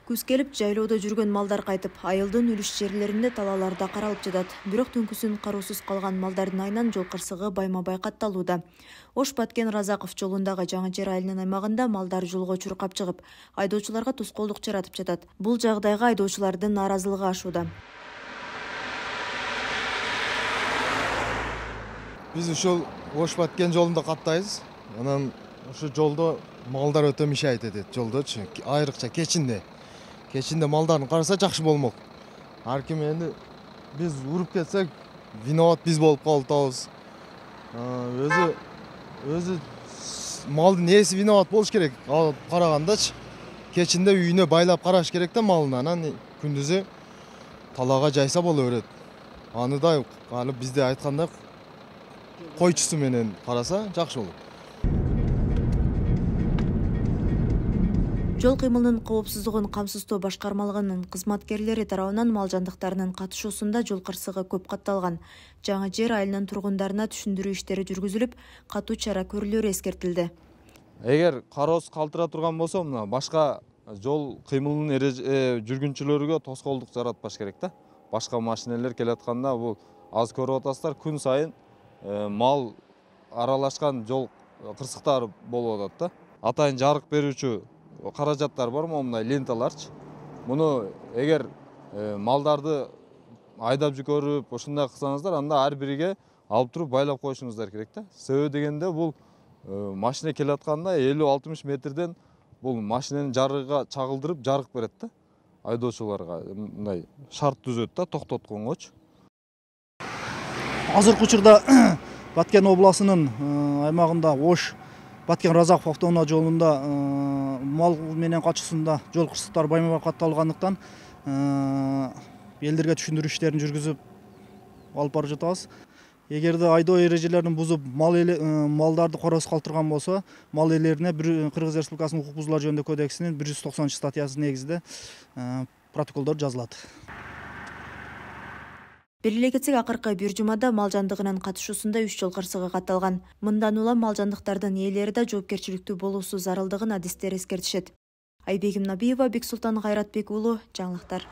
Күз келип, жайлоодо жүргөн малдар кайтып, айылдын үлүш жерлеринде талааларда каралып жатат. Бирок түнкүсүн кароосуз калган малдардын айынан жол кырсыгы байма-бай катталууда. Ош Баткен Разаков жолундагы Жаңы Жер айылынын аймагында малдар жолго чуркап чыгып, айдоочуларга тоскоолдук жаратып жатат. Бул жагдайга айдоочулардын нааразылыгы ашууда. Биз ушул Ош Баткен жолунда каттайбыз. Анан ушу жолдо малдар өтө мишайт этет жолдочу, айрыкча кечинде. Кечинде малдарын караса жакшы болмок. Ар ким энди биз уруп кетсек, виноват биз болуп калып атабыз. Өзү малдын ээси виноват болуш керек. Алып карагандачы, кечинде үйүнө байлап караш керек да малын, анан күндүзү талаага жайса боло берет. Аны да бизде айткандай койчусу менен караса жакшы болот. Жол кыймылынын коопсуздугун камсыздоо башкармалыгынын кызматкерлери тарабынан мал жандыктарынын катышуусунда жол кырсыгы көп катталган. Жаңы Жер айылынын тургундарына түшүндүрүү иштери жүргүзүлүп, катуу чара көрүлөрү эскертилди. Эгер кароосуз калтыра турган болсо, мына башка жол кыймылынын жүргүнчүлөргө тоскоолдук жаратпаш керек да. Башка машиналар келатканда бул аз көрүп атасыздар, күн сайын мал аралашкан жол кырсыктары болуп атат да. Атайын жарык берүүчү каражаттар бар, мындай ленталарчы. Муну эгер малдарды айдап жүгөрүп, ушундай кылсаңыздар, анда ар бириге алып туруп байлап коюшуңуздар керек да. Себеби дегенде бул машина келатканда 50-60 метрден бул машинанын жарыгыга чагылдырып жарык берет да. Айдоочуларга мындай шарт түзөт да, токтотконгочу. Азыркы учурда Баткен областынын аймагында Ош Баткен Разаков автоунаа жолунда мал менен катышуусунда жол кырсыктары байма-бай катталгандыктан элдерге түшүндүрүү иштерин жүргүзүп алып барып жатабыз. Эгерде айдоо эрежелерин бузуп малдарды кароосуз калтырган болсо, мал ээлерине Кыргыз Республикасынын укук бузуулар жөнүндөгү кодексинин 190-статьясы негизинде протоколдор жазылат. Бери эле кетсек, акыркы бир жумада мал жандыгынын катышуусунда 3 жол кырсыгы катталган. Мындан улам мал жандыктардын ээлери да жоопкерчиликтүү болуусу зарылдыгын адистер эскертишет. Айбегим Набиева, Бексултан Кайратбек уулу, жаңылыктар.